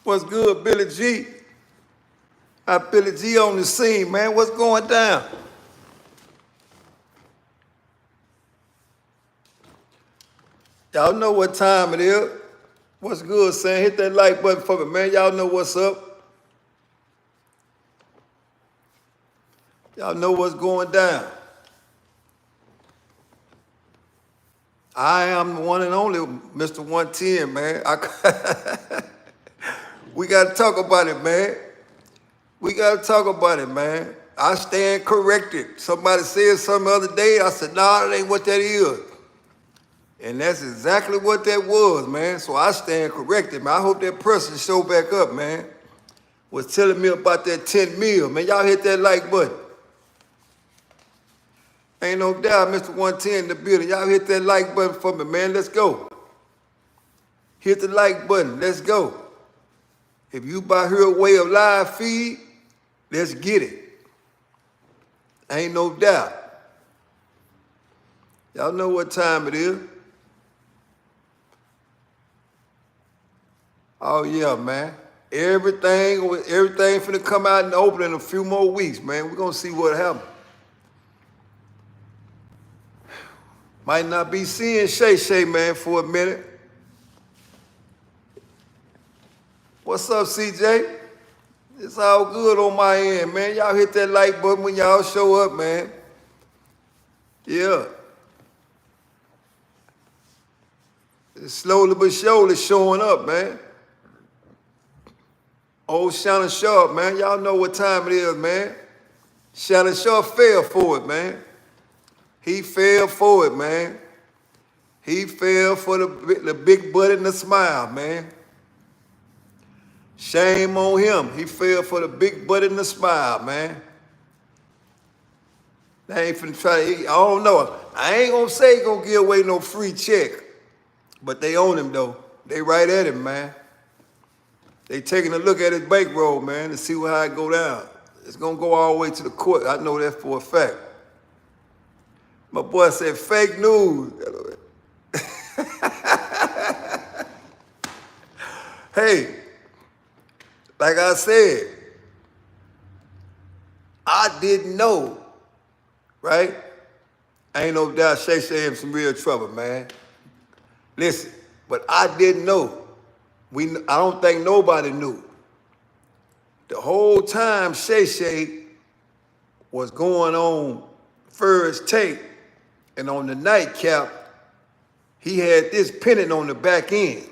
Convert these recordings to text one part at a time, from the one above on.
What's good, Billy G? Billy G on the scene, man. What's going down? Y'all know what time it is. What's good, Sam? Hit that like button for me, man. Y'all know what's up. Y'all know what's going down. I am the one and only Mr. 110, man. We got to talk about it, man. We got to talk about it, man. I stand corrected. Somebody said something the other day. I said, nah, that ain't what that is. And that's exactly what that was, man. So I stand corrected, man. I hope that person show back up, man. Was telling me about that 10 mil, man. Y'all hit that like button. Ain't no doubt, Mr. 110 in the building. Y'all hit that like button for me, man. Let's go. Hit the like button. Let's go. If you by her way of live feed, let's get it. Ain't no doubt. Y'all know what time it is. Oh, yeah, man. Everything finna come out in the open in a few more weeks, man. We're gonna see what happens. Might not be seeing Shay, man, for a minute. What's up, CJ? It's all good on my end, man. Y'all hit that like button when y'all show up, man. Yeah. It's slowly but surely showing up, man. Old Shannon Sharpe, man. Y'all know what time it is, man. Shannon Sharpe fell for it, man. He fell for it, man. He fell for the big butt and the smile, man. Shame on him. He fell for the big butt and the smile, man. They ain't finna try to, I don't know. I ain't gonna say he gonna give away no free check. But they own him, though. They right at him, man. They taking a look at his bankroll, man, to see how it go down. It's gonna go all the way to the court. I know that for a fact. My boy said fake news. Hey, like I said, I didn't know, right? Ain't no doubt Shay in some real trouble, man. Listen, but I didn't know. I don't think nobody knew. The whole time Shay was going on First Take and on the nightcap, he had this pennant on the back end.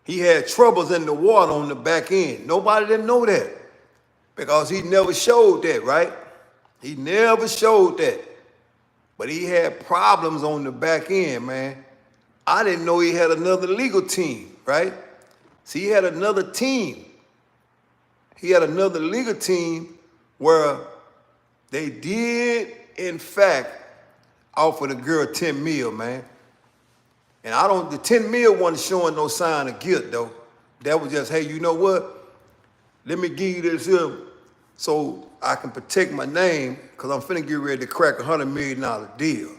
He had troubles in the water on the back end. Nobody didn't know that because he never showed that, right? He never showed that. But he had problems on the back end, man. I didn't know he had another legal team, right? See, he had another team. He had another legal team where they did, in fact, offer the girl 10 mil, man. And the 10 mil wasn't showing no sign of guilt, though. That was just, hey, you know what? Let me give you this here so I can protect my name because I'm finna get ready to crack a $100 million deal.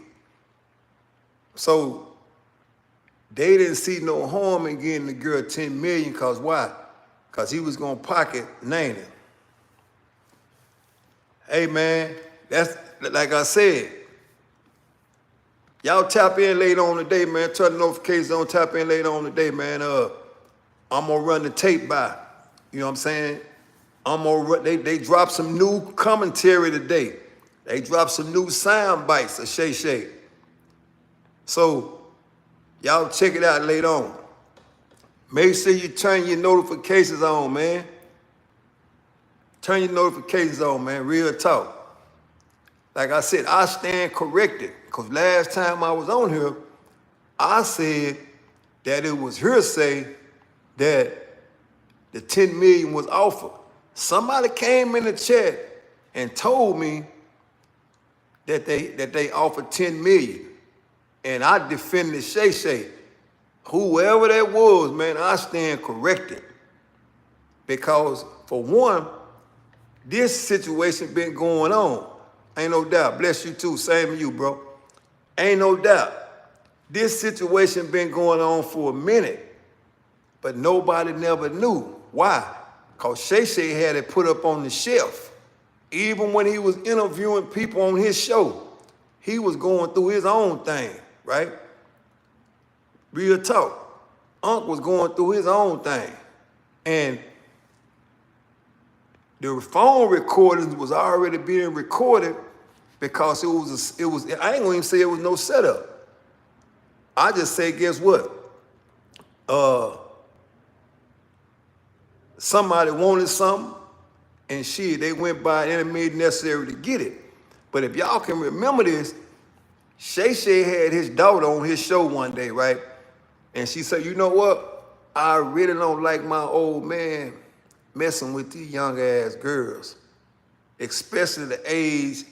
So they didn't see no harm in getting the girl 10 million because why? Because he was gonna pocket Nana. Hey, man, that's like I said. Y'all tap in later on today, man. Turn the notifications on, tap in later on today, man. I'm gonna run the tape by. You know what I'm saying? They dropped some new commentary today. They dropped some new sound bites of Shay. So y'all check it out later on. Make sure you turn your notifications on, man. Turn your notifications on, man. Real talk. Like I said, I stand corrected. Because last time I was on here, I said that it was hearsay that the 10 million was offered. Somebody came in the chat and told me that they offered 10 million. And I defended Shay. Whoever that was, man, I stand corrected. Because for one, this situation been going on. Ain't no doubt. Bless you too. Same to you, bro. Ain't no doubt. This situation been going on for a minute. But nobody never knew. Why? Because Shay had it put up on the shelf. Even when he was interviewing people on his show, he was going through his own thing, right? Real talk. Unc was going through his own thing. And the phone recordings was already being recorded because it was I ain't gonna even say it was no setup. I just say, guess what? Somebody wanted something, and they went by any means necessary to get it. But if y'all can remember this, Shay had his daughter on his show one day, right? And she said, you know what? I really don't like my old man messing with these young ass girls, especially the age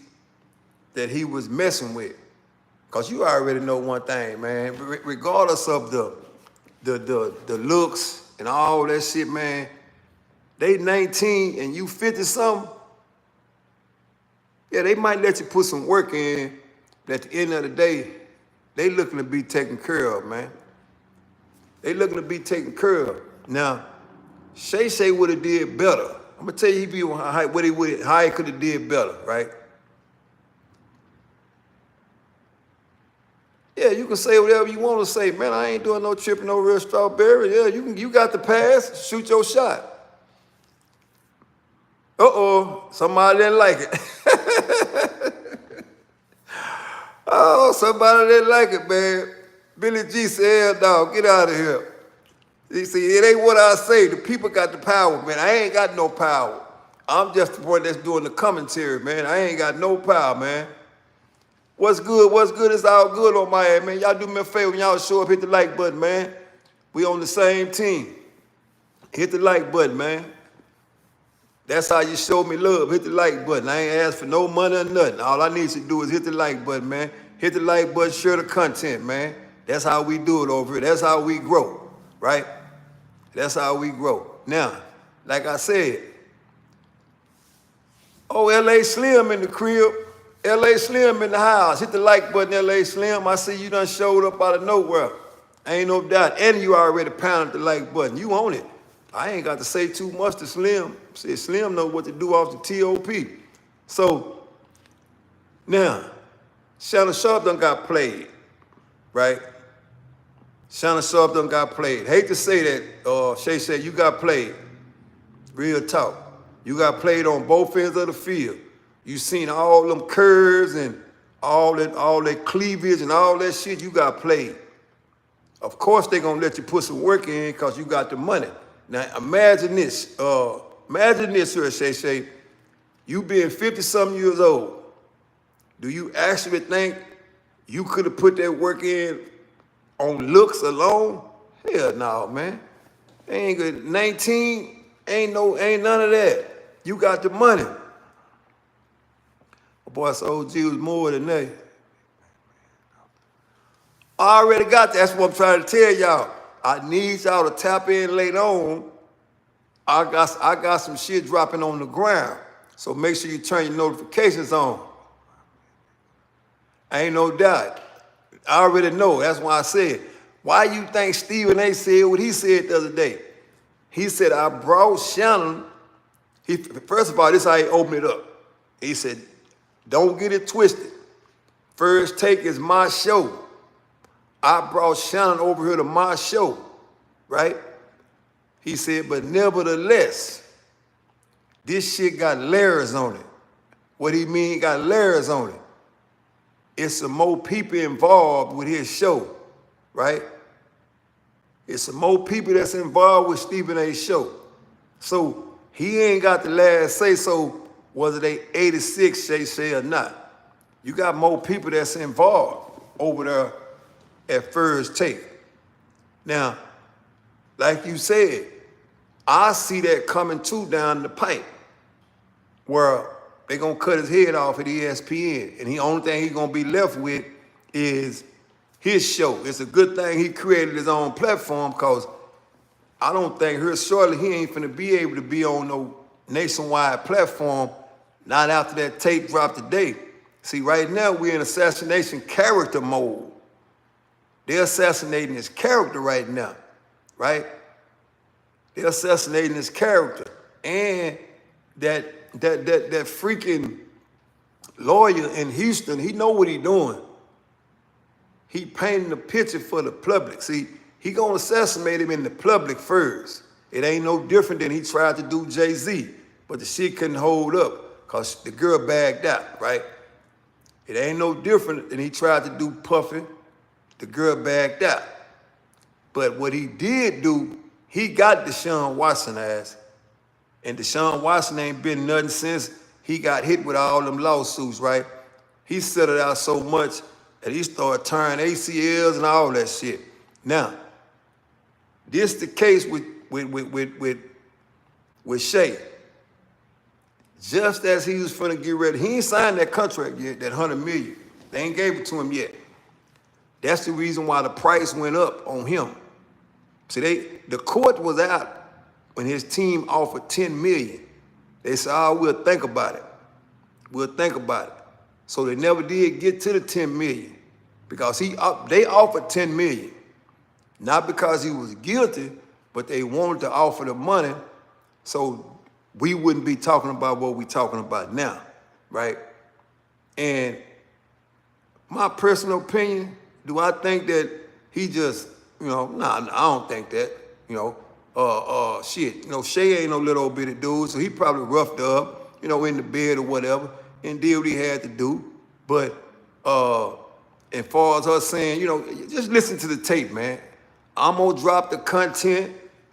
that he was messing with. Cause you already know one thing, man. Regardless of the looks and all that shit, man, they 19 and you 50-something, yeah, they might let you put some work in, but at the end of the day, they looking to be taken care of, man. They looking to be taken care of. Now, Shay would have did better. I'm gonna tell you how he could have did better, right? Yeah, you can say whatever you want to say, man. I ain't doing no tripping, no real strawberry. Yeah, you got the pass. Shoot your shot. Somebody didn't like it. Oh, somebody didn't like it, man. Billy G said, dog, get out of here. You see, it ain't what I say. The people got the power, man. I ain't got no power. I'm just the one that's doing the commentary, man. I ain't got no power, man. What's good? What's good is all good on my end, man. Y'all do me a favor when y'all show up, hit the like button, man. We on the same team. Hit the like button, man. That's how you show me love. Hit the like button. I ain't asked for no money or nothing. All I need to do is hit the like button, man. Hit the like button, share the content, man. That's how we do it over here. That's how we grow, right? That's how we grow. Now, like I said, L.A. Slim in the crib. L.A. Slim in the house. Hit the like button, L.A. Slim. I see you done showed up out of nowhere. Ain't no doubt. And you already pounded the like button. You own it. I ain't got to say too much to Slim. See, Slim know what to do off the TOP. So, now, Shannon Sharpe done got played, right? Shannon Sharpe done got played. Hate to say that, Shay said you got played. Real talk. You got played on both ends of the field. You seen all them curves and all that cleavage and all that shit, you got played. Of course they gonna let you put some work in because you got the money. Now imagine this here, Shay, you being 50-something years old. Do you actually think you could have put that work in on looks alone? Hell no, man. Ain't good. 19, ain't none of that. You got the money. Boy, so OG was more than that. I already got that. That's what I'm trying to tell y'all. I need y'all to tap in later on. I got some shit dropping on the ground. So make sure you turn your notifications on. Ain't no doubt. I already know. That's why I said, why you think Stephen A. said what he said the other day? He said, I brought Shannon. First of all, this is how he opened it up. He said, don't get it twisted. First Take is my show. I brought Shannon over here to my show, right? He said, but nevertheless, this shit got layers on it. What he mean got layers on it? It's some more people involved with his show, right? It's some more people that's involved with Stephen A.'s show. So he ain't got the last say so whether they 86, Shay or not. You got more people that's involved over there at First Take. Now, like you said, I see that coming too down the pipe where they gonna cut his head off at ESPN and the only thing he's gonna be left with is his show. It's a good thing he created his own platform because I don't think here shortly he ain't finna be able to be on no nationwide platform, not after that tape dropped today. See, right now we're in assassination character mode. They're assassinating his character right now, right? They're assassinating his character. And that freaking lawyer in Houston, he know what he doing. He painting a picture for the public. See, he gonna assassinate him in the public first. It ain't no different than he tried to do Jay-Z, but the shit couldn't hold up because the girl bagged out, right? It ain't no different than he tried to do Puffy. The girl bagged out. But what he did do, he got Deshaun Watson ass. And Deshaun Watson ain't been nothing since he got hit with all them lawsuits, right? He set it out so much that he started turning ACLs and all that shit. Now, this the case with Shay. Just as he was finna get ready, he ain't signed that contract yet, that $100 million. They ain't gave it to him yet. That's the reason why the price went up on him. See, the court was out when his team offered $10 million. They said, oh, we'll think about it. We'll think about it. So they never did get to the $10 million because they offered $10 million. Not because he was guilty, but they wanted to offer the money so we wouldn't be talking about what we're talking about now, right? And my personal opinion, do I think that he just, nah, I don't think that, shit. Shay ain't no little old bitty dude, so he probably roughed her up, in the bed or whatever, and did what he had to do. But as far as her saying, just listen to the tape, man. I'm gonna drop the content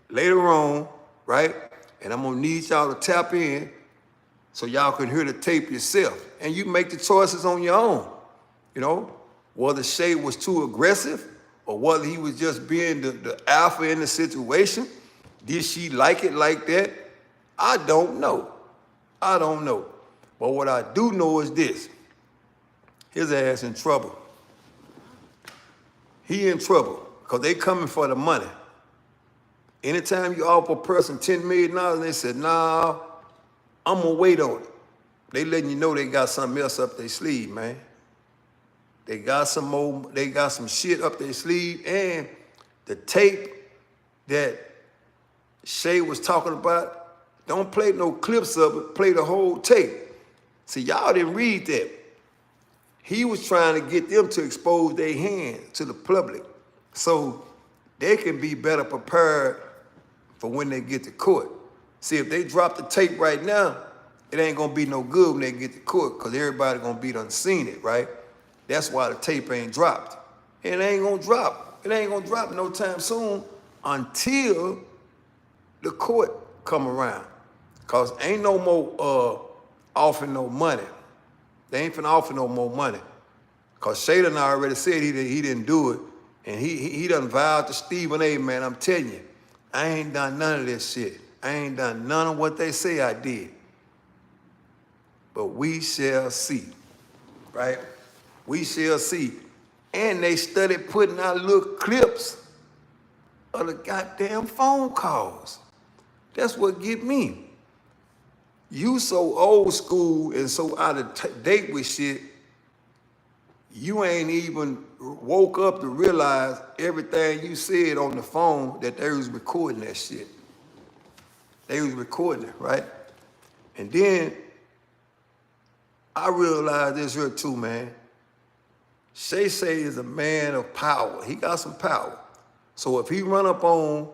later on, right? And I'm gonna need y'all to tap in so y'all can hear the tape yourself. And you make the choices on your own, whether Shay was too aggressive or whether he was just being the alpha in the situation. Did she like it like that? I don't know. But what I do know is this. His ass in trouble. He in trouble because they coming for the money. Anytime you offer a person $10 million, they said, nah, I'm gonna wait on it. They letting you know they got something else up their sleeve, man. They got some shit up their sleeve, and the tape that Shay was talking about, don't play no clips of it, play the whole tape. See, y'all didn't read that. He was trying to get them to expose their hand to the public so they can be better prepared for when they get to court. See, if they drop the tape right now, it ain't gonna be no good when they get to court because everybody gonna be done seen it, right? That's why the tape ain't dropped. And it ain't gonna drop. It ain't gonna drop no time soon until the court come around. Cause ain't no more offering no money. They ain't finna offer no more money. Cause Shay done already said he didn't do it. And he done vowed to Stephen A, man, I'm telling you, I ain't done none of this shit. I ain't done none of what they say I did. But we shall see, right? We shall see. And they started putting out little clips of the goddamn phone calls. That's what get me. You so old school and so out of date with shit, you ain't even woke up to realize everything you said on the phone that they was recording that shit. They was recording it, right? And then I realized this here too, man. Shay is a man of power. He got some power. So if he run up on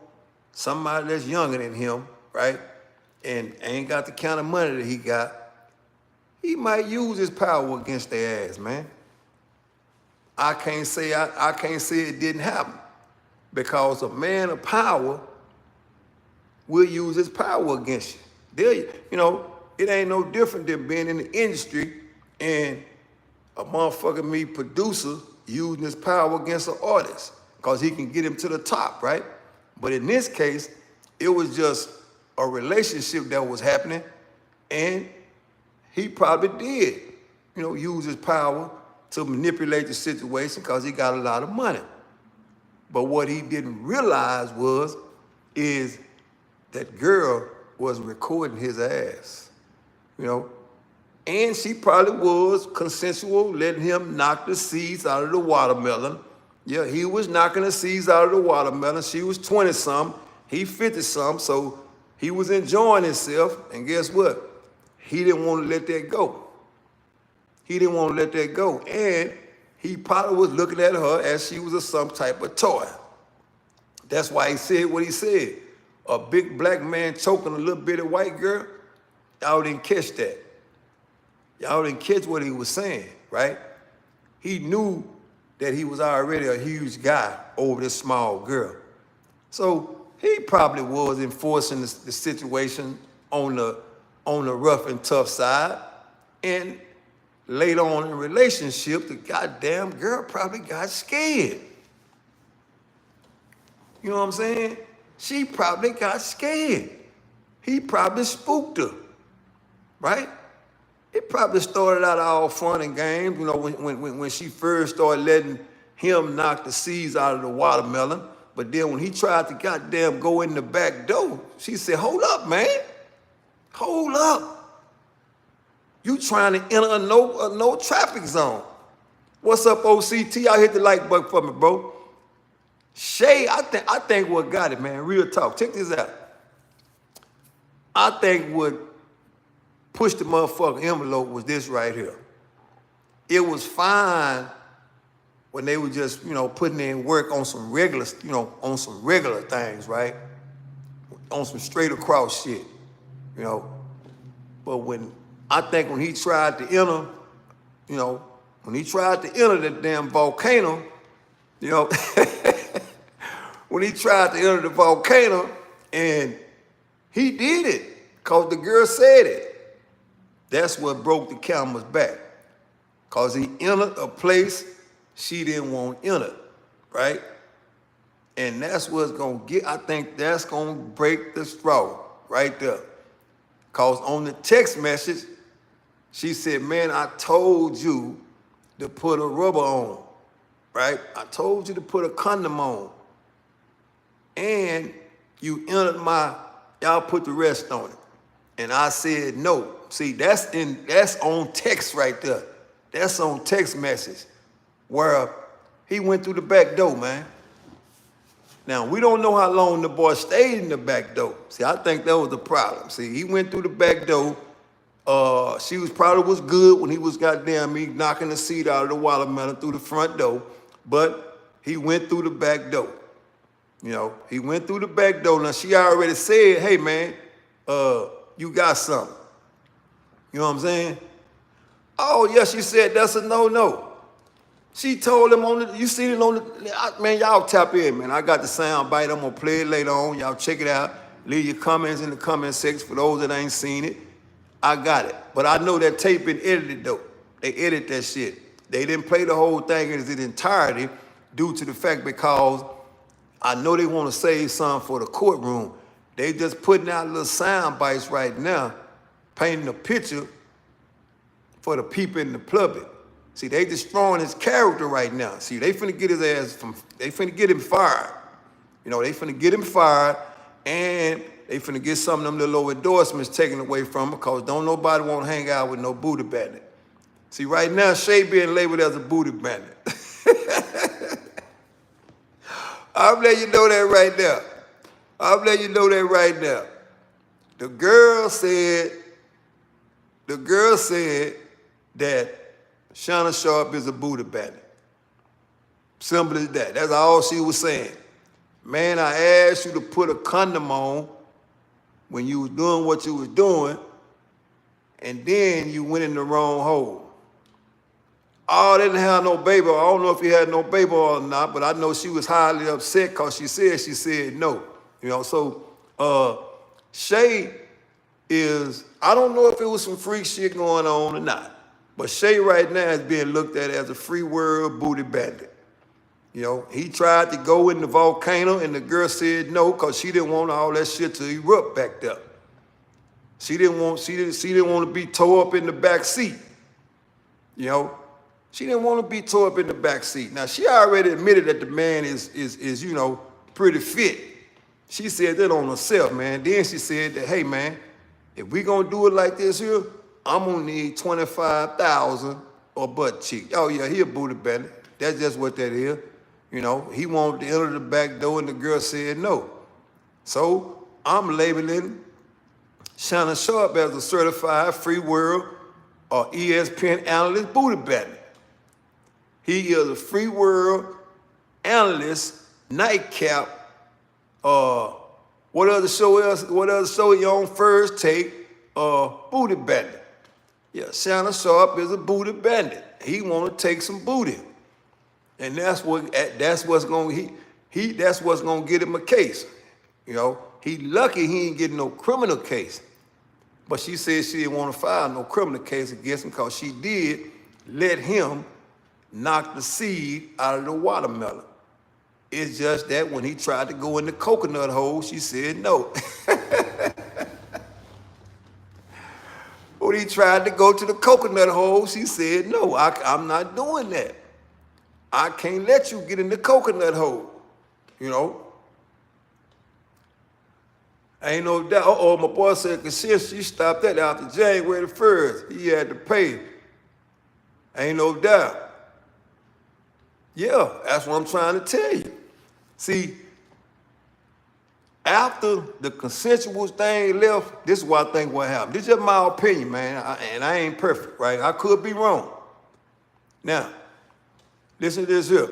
somebody that's younger than him, right, and ain't got the kind of money that he got, he might use his power against their ass, man. I can't say it didn't happen because a man of power will use his power against you. It ain't no different than being in the industry and a motherfucking producer using his power against an artist because he can get him to the top, right? But in this case, it was just a relationship that was happening, and he probably did, use his power to manipulate the situation because he got a lot of money. But what he didn't realize is that girl was recording his ass, And she probably was consensual, letting him knock the seeds out of the watermelon. Yeah, he was knocking the seeds out of the watermelon. She was 20-something, He 50-something, so he was enjoying himself, and guess what? He didn't want to let that go. He didn't want to let that go. And he probably was looking at her as she was some type of toy. That's why he said what he said. A big black man choking a little bitty white girl, y'all didn't catch that. Y'all didn't catch what he was saying, right? He knew that he was already a huge guy over this small girl. So he probably was enforcing the situation on the rough and tough side. And later on in the relationship, the goddamn girl probably got scared. You know what I'm saying? She probably got scared. He probably spooked her, right? It probably started out all fun and games, you know, when she first started letting him knock the seeds out of the watermelon. But then when he tried to goddamn go in the back door, she said, hold up, man. Hold up. You trying to enter a no traffic zone. What's up, OCT? Y'all hit the like button for me, bro. Shay, I think what got it, man. Real talk. Check this out. I think what pushed the motherfucking envelope was this right here. It was fine when they were just, you know, putting in work on some regular, you know, on some regular things, right? On some straight across shit, you know. But I think when he tried to enter, you know, when he tried to enter the damn volcano, you know, when he tried to enter the volcano, and he did it, because the girl said it. That's what broke the camel's back. Because he entered a place she didn't want entered, right? And that's what's going to get, I think that's going to break the straw right there. Because on the text message, she said, man, I told you to put a rubber on, right? I told you to put a condom on. And you entered y'all put the rest on it. And I said no. See, that's on text right there. That's on text message where he went through the back door, man. Now, we don't know how long the boy stayed in the back door. See, I think that was the problem. See, he went through the back door. She probably was good when he was goddamn me knocking the seed out of the watermelon through the front door, but he went through the back door. You know, he went through the back door. Now, she already said, hey, man, you got something. You know what I'm saying? Oh, yeah, she said that's a no-no. She told him you seen it on the, man, y'all tap in, man. I got the sound bite. I'm going to play it later on. Y'all check it out. Leave your comments in the comment section for those that ain't seen it. I got it. But I know that tape been edited, though. They edited that shit. They didn't play the whole thing in its entirety due to the fact because I know they want to save some for the courtroom. They just putting out little sound bites right now, painting a picture for the people in the public. See, they destroying his character right now. See, they finna get his ass they finna get him fired. You know, they finna get him fired, and they finna get some of them little old endorsements taken away from him because don't nobody want to hang out with no booty bandit. See, right now, Shay being labeled as a booty bandit. I'm letting you know that right now. I'm letting you know that right now. The girl said that Shannon Sharpe is a booty bandit. Simple as that. That's all she was saying. Man, I asked you to put a condom on when you was doing what you was doing, and then you went in the wrong hole. Oh, I didn't have no baby. I don't know if he had no baby or not, but I know she was highly upset because she said no. You know, so Shay is, I don't know if it was some freak shit going on or not, but Shay right now is being looked at as a free world booty bandit. You know, he tried to go in the volcano and the girl said no because she didn't want all that shit to erupt back there. She didn't want to be tore up in the back seat. You know, she didn't want to be tore up in the back seat. Now, she already admitted that the man is you know, pretty fit. She said that on herself, man. Then she said that, hey, man, if we gonna do it like this here, I'm gonna need 25,000 or butt cheek. Oh yeah, he a booty bandit. That's just what that is. You know, he wanted to enter the back door and the girl said no. So I'm labeling Shannon Sharpe as a certified free world or ESPN analyst booty bandit. He is a free world analyst, nightcap, what other show you on First Take? Booty bandit. Yeah, Shannon Sharpe is a booty bandit. He want to take some booty, and that's what's gonna get him a case. You know, he lucky he ain't getting no criminal case. But she said she didn't want to file no criminal case against him because she did let him knock the seed out of the watermelon. It's just that when he tried to go in the coconut hole, she said no. When he tried to go to the coconut hole, she said no, I'm not doing that. I can't let you get in the coconut hole, you know. Ain't no doubt. My boy said, cause she stopped that after January the 1st. He had to pay. Ain't no doubt. Yeah, that's what I'm trying to tell you. See, after the consensual thing left, this is what I think what happened. This is just my opinion, man, and I ain't perfect, right? I could be wrong. Now, listen to this here.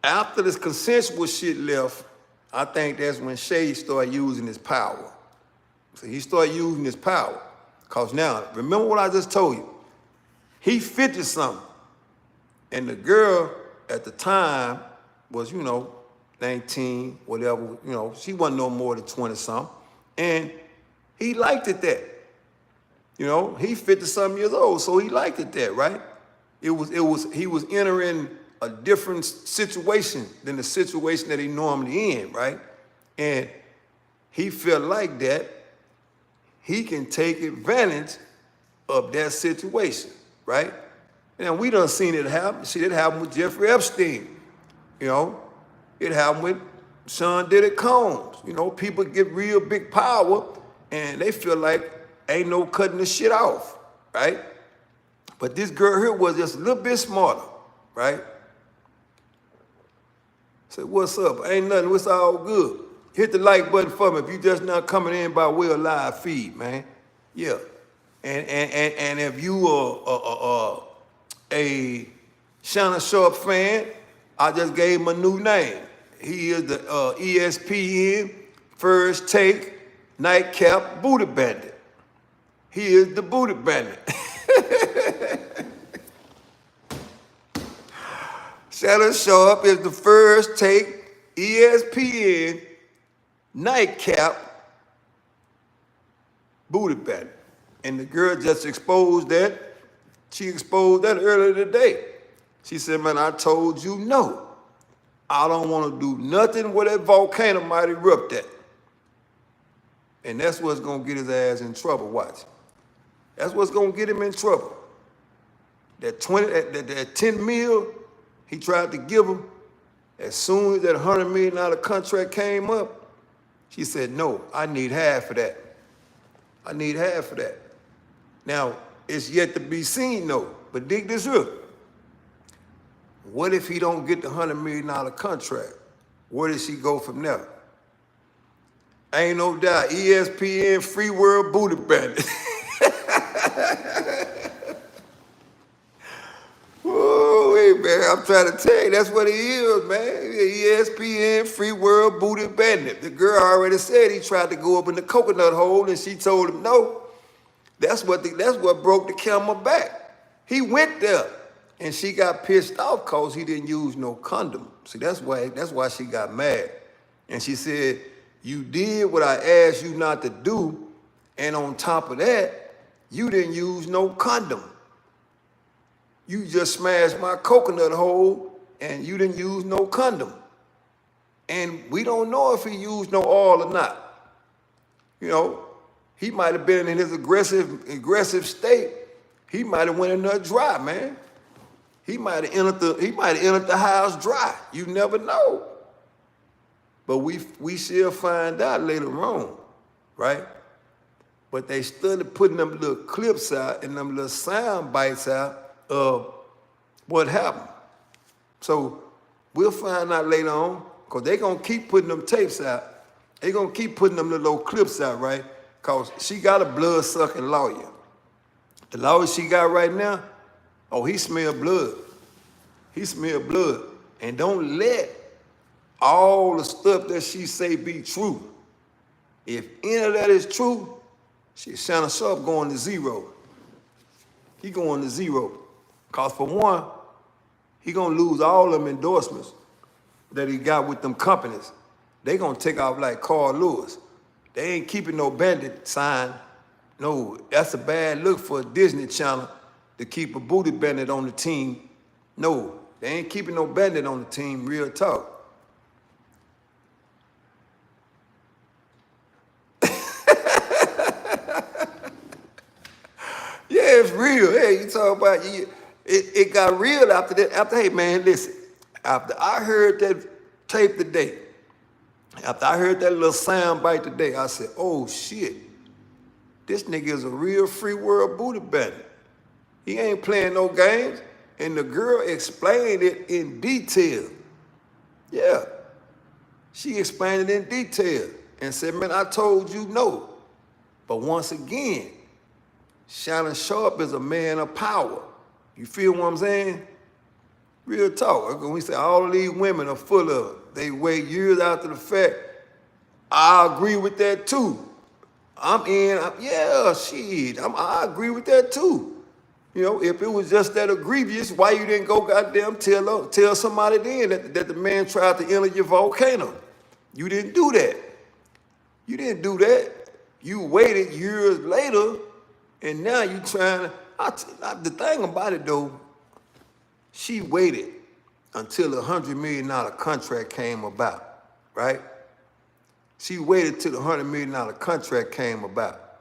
After this consensual shit left, I think that's when Shay started using his power. So he started using his power. Because now, remember what I just told you. He 50-something. And the girl at the time was, 19, whatever, she wasn't no more than 20-something. And he liked it that. He 50-something years old, so he liked it that, right? He was entering a different situation than the situation that he normally in, right? And he felt like that he can take advantage of that situation, right? And we done seen it happen. See, it happened with Jeffrey Epstein. It happened with Sean Diddy Combs. People get real big power and they feel like ain't no cutting the shit off, right? But this girl here was just a little bit smarter, right? Said, what's up? Ain't nothing, what's all good? Hit the like button for me if you just not coming in by way of live feed, man. Yeah. And if you are a Shannon Sharpe fan, I just gave him a new name. He is the ESPN First Take Nightcap Booty Bandit. He is the Booty Bandit. Shannon Sharpe is the First Take ESPN Nightcap Booty Bandit. And the girl just exposed that. She exposed that earlier today. She said, man, I told you no. I don't want to do nothing where that volcano might erupt at. And that's what's going to get his ass in trouble, watch. That's what's going to get him in trouble. That 10 mil he tried to give him, as soon as that $100 million contract came up, she said, no, I need half of that. I need half of that. Now, it's yet to be seen, though, but dig this up. What if he don't get the $100 million contract? Where does she go from there? Ain't no doubt, ESPN Free World Booty Bandit. Whoa, hey, man, I'm trying to tell you, that's what he is, man. ESPN Free World Booty Bandit. The girl already said he tried to go up in the coconut hole, and she told him no. That's what broke the camel back. He went there, and she got pissed off because he didn't use no condom. See, that's why she got mad. And she said, you did what I asked you not to do, and on top of that, you didn't use no condom. You just smashed my coconut hole, and you didn't use no condom. And we don't know if he used no oil or not. He might have been in his aggressive state. He might have went in there dry, man. He might have entered the house dry. You never know. But we shall find out later on, right? But they started putting them little clips out and them little sound bites out of what happened. So we'll find out later on, Because they going to keep putting them tapes out. They going to keep putting them little clips out, right? Because she got a blood-sucking lawyer. The lawyer she got right now, oh, he smell blood. He smell blood. And don't let all the stuff that she say be true. If any of that is true, Shannon Sharpe going to zero. He going to zero. Because for one, he going to lose all them endorsements that he got with them companies. They going to take off like Carl Lewis. They ain't keeping no bandit sign. No, that's a bad look for a Disney Channel to keep a booty bandit on the team. No, they ain't keeping no bandit on the team, real talk. Yeah, it's real. Hey, you talk about it got real after that. After, hey man, listen. After I heard that tape today, after I heard that little sound bite today, I said, oh shit, this nigga is a real free world booty bandit. He ain't playing no games. And the girl explained it in detail. Yeah. She explained it in detail and said, man, I told you no. But once again, Shannon Sharpe is a man of power. You feel what I'm saying? Real talk. When we say all of these women are full of it, they wait years after the fact. I agree with that too. I agree with that too. You know, if it was just that egregious, why you didn't go goddamn tell somebody then that the man tried to enter your volcano? You didn't do that. You didn't do that. You waited years later, and now you trying to, the thing about it though, she waited until a $100 million contract came about, right? She waited till the $100 million contract came about.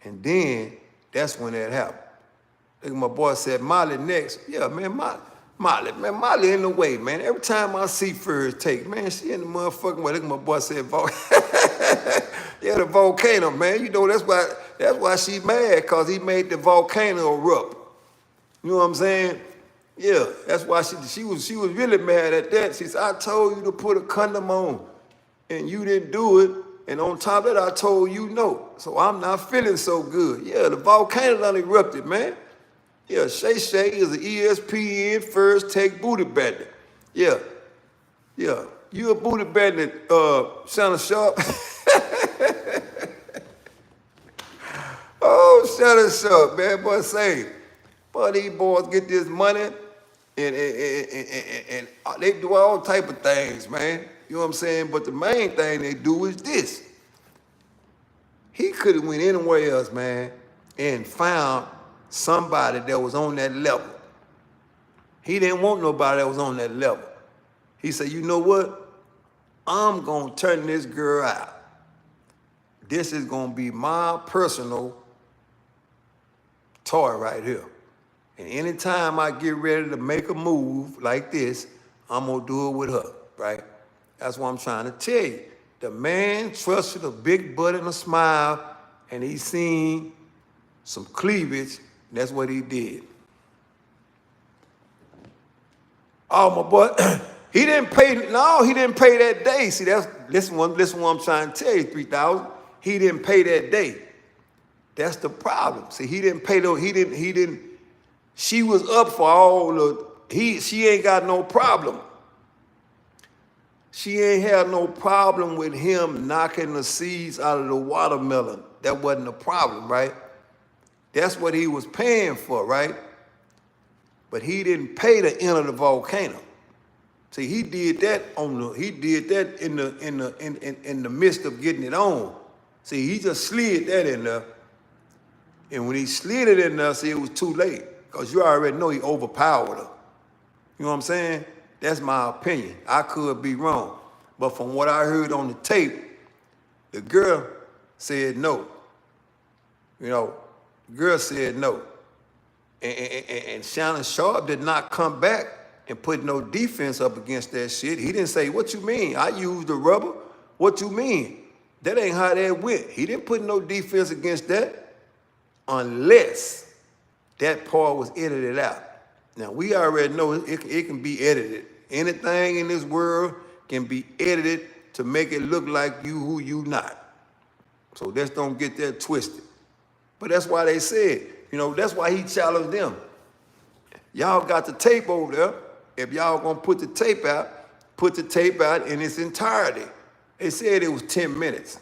And then that's when that happened. Look, my boy said, Molly next. Yeah, man, Molly in the way, man. Every time I see Furs take, man, she in the motherfucking way. Look, my boy said, yeah, the volcano, man. You know, that's why she mad, because he made the volcano erupt. You know what I'm saying? Yeah, that's why she was really mad at that. She said, I told you to put a condom on, and you didn't do it. And on top of that, I told you no. So I'm not feeling so good. Yeah, the volcano done erupted, man. Yeah, Shay is an ESPN first take booty bandit. Yeah. You a booty bandit, Shannon Sharpe. Oh, Shannon Sharpe, man, boy, say, boy, these boys get this money and they do all type of things, man. You know what I'm saying? But the main thing they do is this. He could have went anywhere else, man, and found somebody that was on that level. He didn't want nobody that was on that level. He said, you know what? I'm going to turn this girl out. This is going to be my personal toy right here. And anytime I get ready to make a move like this, I'm going to do it with her, right? That's what I'm trying to tell you. The man trusted a big butt and a smile, and he seen some cleavage. That's what he did. Oh, my boy, he didn't pay that day. See, listen what I'm trying to tell you, 3,000. He didn't pay that day. That's the problem. See, he didn't pay she was up for all she ain't got no problem. She ain't had no problem with him knocking the seeds out of the watermelon. That wasn't a problem, right? That's what he was paying for, right? But he didn't pay to enter the volcano. See, he did that in the midst of getting it on. See, he just slid that in there. And when he slid it in there, see, it was too late. Because you already know he overpowered her. You know what I'm saying? That's my opinion. I could be wrong. But from what I heard on the tape, the girl said no. You know, the girl said no. And Shannon Sharpe did not come back and put no defense up against that shit. He didn't say, what you mean? I used the rubber? What you mean? That ain't how that went. He didn't put no defense against that unless that part was edited out. Now, we already know it can be edited. Anything in this world can be edited to make it look like you who you not. So let's don't get that twisted. But that's why they said, that's why he challenged them. Y'all got the tape over there. If y'all gonna put the tape out in its entirety. They said it was 10 minutes.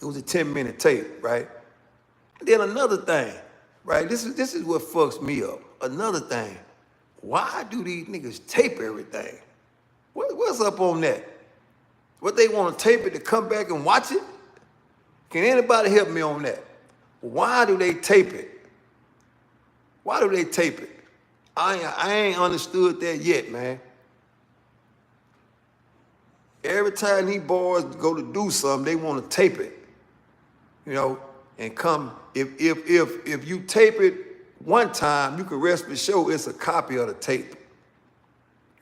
It was a 10-minute tape, right? Then another thing, right? This is what fucks me up. Another thing, why do these niggas tape everything? What's up on that? What, they want to tape it to come back and watch it? Can anybody help me on that? Why do they tape it? Why do they tape it? I ain't understood that yet, man. Every time these boys go to do something, they want to tape it, and come. If you tape it one time, you can rest assured it's a copy of the tape.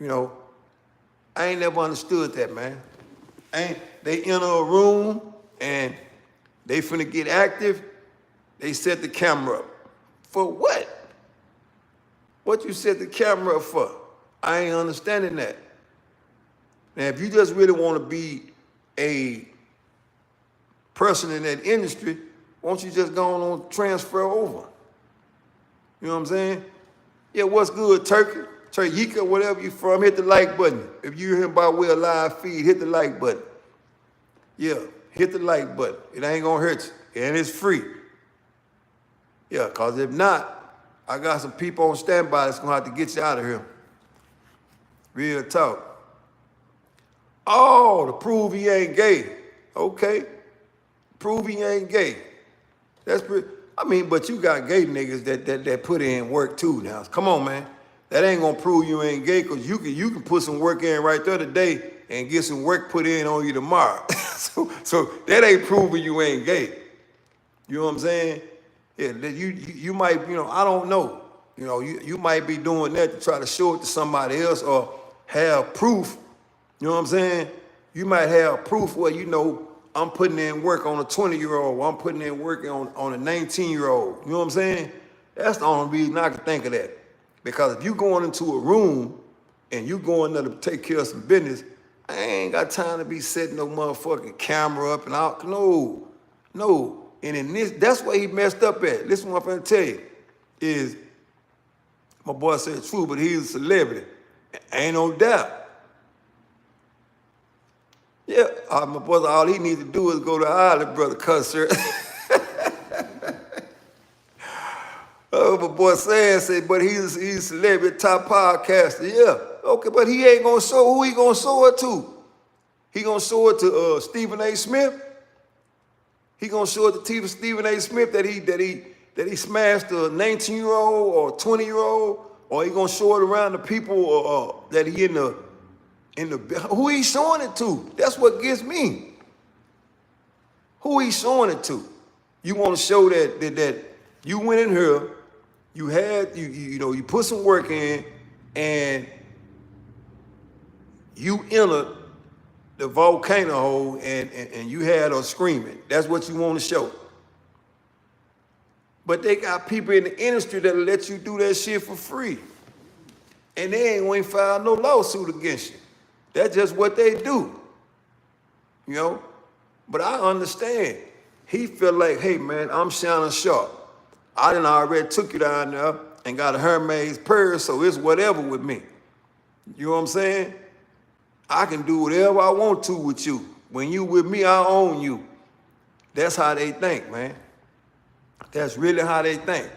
I ain't never understood that, man. They enter a room and they finna get active. They set the camera up. For what? What you set the camera up for? I ain't understanding that. Now, if you just really want to be a person in that industry, won't you just go on transfer over? You know what I'm saying? Yeah, what's good, Turkey? Turkey, whatever you from, hit the like button. If you're here by way of live feed, hit the like button. Yeah, hit the like button. It ain't gonna hurt you, and it's free. Yeah, because if not, I got some people on standby that's gonna have to get you out of here. Real talk. Oh, to prove he ain't gay. Okay. Prove he ain't gay. That's pretty. But you got gay niggas that put in work too now. Come on, man. That ain't gonna prove you ain't gay, because you can put some work in right there today and get some work put in on you tomorrow. so that ain't proving you ain't gay. You know what I'm saying? Yeah, you might, I don't know. You might be doing that to try to show it to somebody else or have proof. You know what I'm saying? You might have proof where, I'm putting in work on a 20-year-old. I'm putting in work on a 19-year-old. You know what I'm saying? That's the only reason I can think of that. Because if you going into a room and you going there to take care of some business, I ain't got time to be setting no motherfucking camera up and out. No. And in this, that's where he messed up at. Listen what I'm finna tell you. Is, my boy said true, but he's a celebrity. Ain't no doubt. Yeah, my brother, all he needs to do is go to Ireland, brother, concert. Oh, my boy said, but he's a celebrity, top podcaster. Yeah, okay, but he ain't gonna show who he gonna show it to. He gonna show it to Stephen A. Smith. He gonna show it to Stephen A. Smith that he smashed a 19-year-old or 20-year-old, or he gonna show it around the people that he in the who he showing it to? That's what gets me. Who he showing it to? You want to show that you went in here, you had you put some work in, and you entered the volcano hole and you had her screaming. That's what you want to show. But they got people in the industry that'll let you do that shit for free, and they ain't going to file no lawsuit against you. That's just what they do, But I understand. He feel like, hey, man, I'm Shannon Sharpe. I done already took you down there and got a Hermes purse, so it's whatever with me. You know what I'm saying? I can do whatever I want to with you. When you with me, I own you. That's how they think, man. That's really how they think.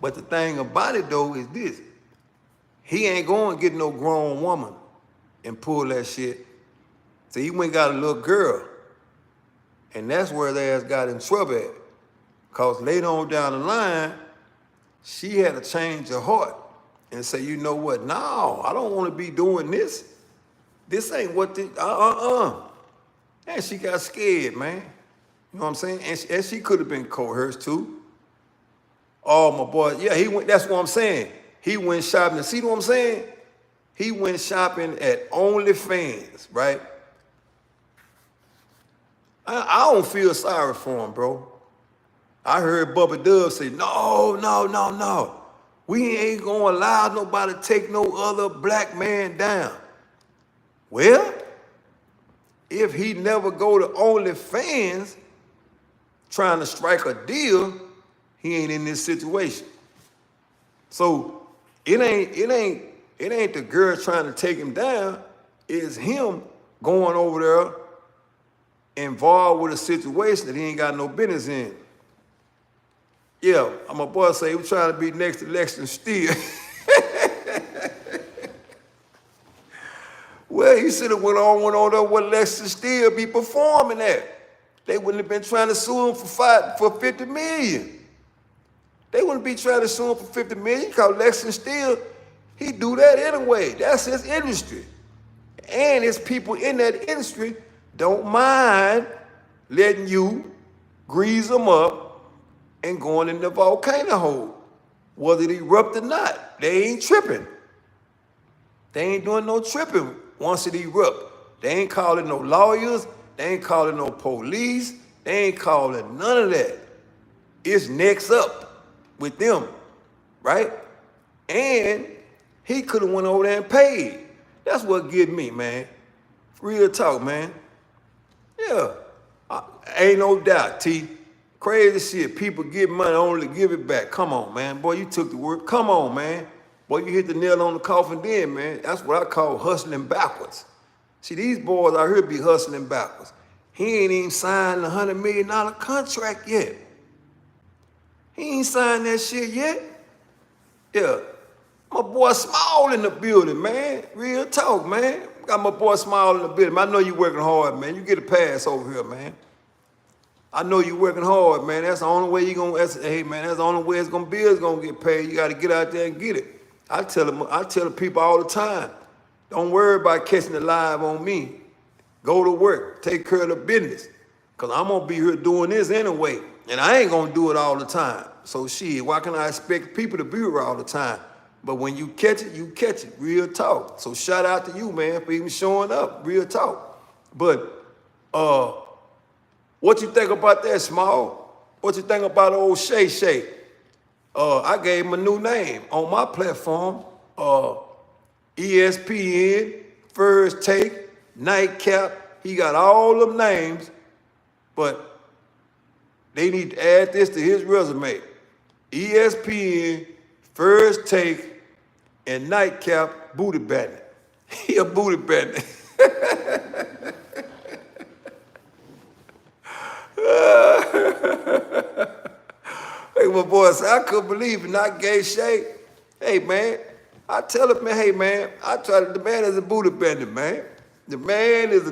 But the thing about it, though, is this. He ain't going to get no grown woman and pull that shit. So he went and got a little girl. And that's where their ass got in trouble at. Because later on down the line, she had to change her heart and say, you know what? No, I don't want to be doing this. This ain't what the, And she got scared, man. You know what I'm saying? And she could have been coerced too. Oh, my boy. Yeah, he went, that's what I'm saying. He went shopping. See what I'm saying? He went shopping at OnlyFans, right? I don't feel sorry for him, bro. I heard Bubba Dub say, no. We ain't gonna allow nobody to take no other black man down. Well, if he never go to OnlyFans trying to strike a deal, he ain't in this situation. So it ain't the girl trying to take him down. It's him going over there involved with a situation that he ain't got no business in. Yeah, my boy say he was trying to be next to Lexington Steele. Well, he should have went on there where Lexington Steele be performing at. They wouldn't have been trying to sue him for $50 million. They wouldn't be trying to sue him for $50 million because Lexington Steele, he do that anyway. That's his industry. And his people in that industry don't mind letting you grease them up and going in the volcano hole. Whether it erupt or not, they ain't tripping. They ain't doing no tripping once it erupt. They ain't calling no lawyers. They ain't calling no police. They ain't calling none of that. It's next up with them, right? And he could have went over there and paid. That's what get me, man. Real talk, man. Yeah, ain't no doubt, T. Crazy shit. People get money only to give it back. Come on, man. Boy, you took the word. Come on, man. Boy, you hit the nail on the coffin then, man. That's what I call hustling backwards. See, these boys out here be hustling backwards. He ain't even signed a $100 million contract yet. He ain't signed that shit yet. Yeah. My boy Small in the building, man. Real talk, man. Got my boy Small in the building. I know you working hard, man. You get a pass over here, man. I know you working hard, man. That's the only way you gonna, hey, man, that's the only way it's gonna be is gonna get paid. You gotta get out there and get it. I tell the people all the time, don't worry about catching it live on me. Go to work, take care of the business. Cause I'm gonna be here doing this anyway. And I ain't gonna do it all the time. So shit, why can I expect people to be here all the time? But when you catch it, real talk. So shout out to you, man, for even showing up, real talk. But what you think about that, Small? What you think about old Shay Shay? I gave him a new name on my platform. ESPN, First Take, Nightcap. He got all them names, but they need to add this to his resume. ESPN, First Take, and Nightcap booty bandit. He a booty bandit. Hey, my boy said, I couldn't believe it, not gay Shay. Hey, man, I tell him, man, hey, man, the man is a booty bandit, man. The man is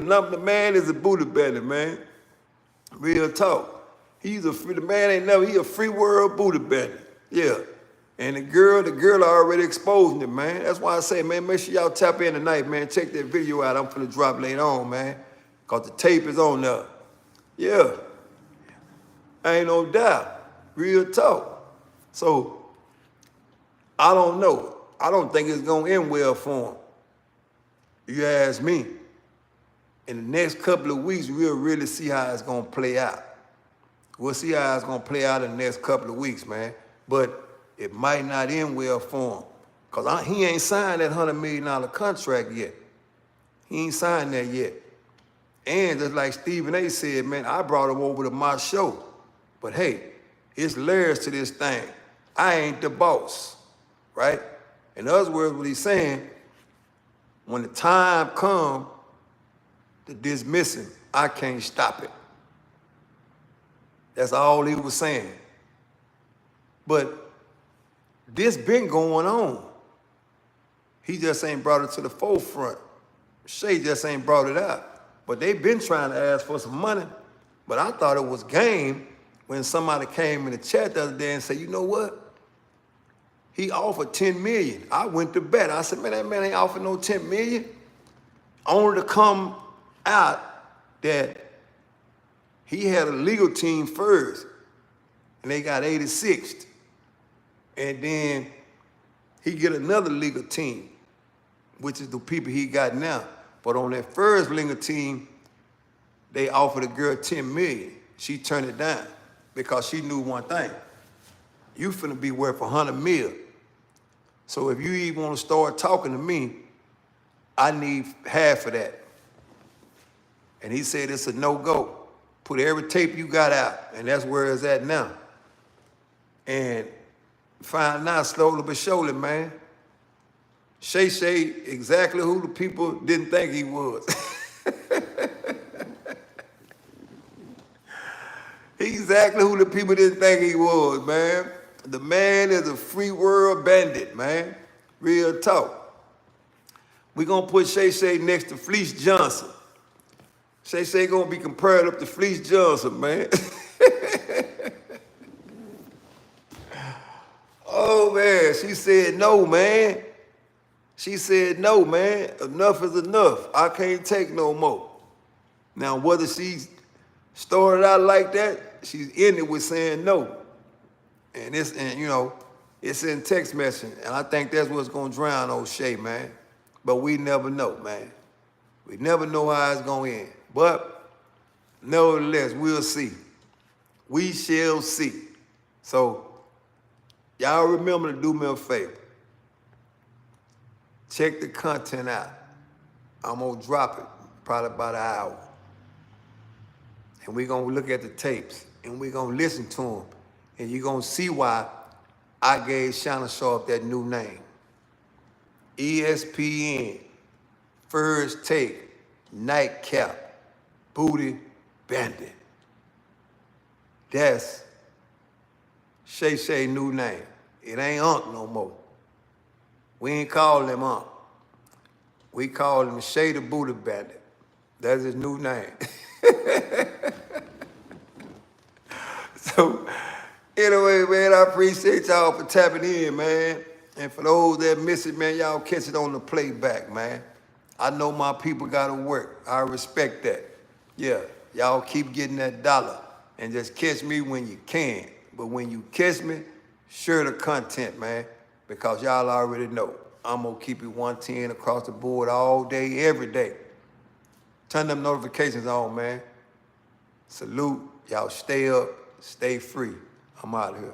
a booty bandit, man. Real talk. He a free world booty bandit. Yeah. And the girl already exposing him, man. That's why I say, man, make sure y'all tap in tonight, man. Check that video out. I'm finna drop later on, man. Cause the tape is on there. Yeah. Ain't no doubt. Real talk. So, I don't know. I don't think it's gonna end well for him. You ask me. In the next couple of weeks, we'll really see how it's gonna play out. We'll see how it's gonna play out in the next couple of weeks, man. But it might not end well for him. Cause he ain't signed that $100 million contract yet. He ain't signed that yet. And just like Stephen A said, man, I brought him over to my show. But hey, it's layers to this thing. I ain't the boss, right? In other words, what he's saying, when the time comes to dismiss him, I can't stop it. That's all he was saying. But this been going on. He just ain't brought it to the forefront. Shay just ain't brought it out. But they been trying to ask for some money. But I thought it was game when somebody came in the chat the other day and said, you know what? He offered $10 million. I went to bet. I said, man, that man ain't offered no $10 million. Only to come out that he had a legal team first, and they got 86th. And then he get another legal team, which is the people he got now. But on that first legal team, they offered a girl $10 million. She turned it down because she knew one thing. You finna be worth $100 million. So if you even want to start talking to me, I need half of that. And he said it's a no-go. Put every tape you got out, and that's where it's at now. And find out slowly but surely, man. Shay exactly who the people didn't think he was. Exactly who the people didn't think he was, man. The man is a free world bandit, man. Real talk. We gonna put Shay next to Fleece Johnson. Shay gonna be compared up to Fleece Johnson, man. Oh, man, she said no, man. She said no, man. Enough is enough. I can't take no more. Now, whether she started out like that, she's ended with saying no. And it's in text messaging. And I think that's what's gonna drown old Shay, man. But we never know, man. We never know how it's gonna end. But nevertheless, we'll see. We shall see. So y'all remember to do me a favor. Check the content out. I'm gonna drop it probably about an hour. And we're gonna look at the tapes and we're gonna listen to them. And you're gonna see why I gave Shannon Sharpe that new name. ESPN, First Take, Nightcap, Booty Bandit. That's Shay new name. It ain't Unc no more. We ain't calling him Unc. We call him Shay the Booty Bandit. That's his new name. So, anyway, man, I appreciate y'all for tapping in, man. And for those that miss it, man, y'all catch it on the playback, man. I know my people gotta work. I respect that. Yeah, y'all keep getting that dollar. And just catch me when you can. But when you catch me, share the content, man. Because y'all already know. I'm gonna keep it 110 across the board all day, every day. Turn them notifications on, man. Salute. Y'all stay up, stay free. I'm out of here.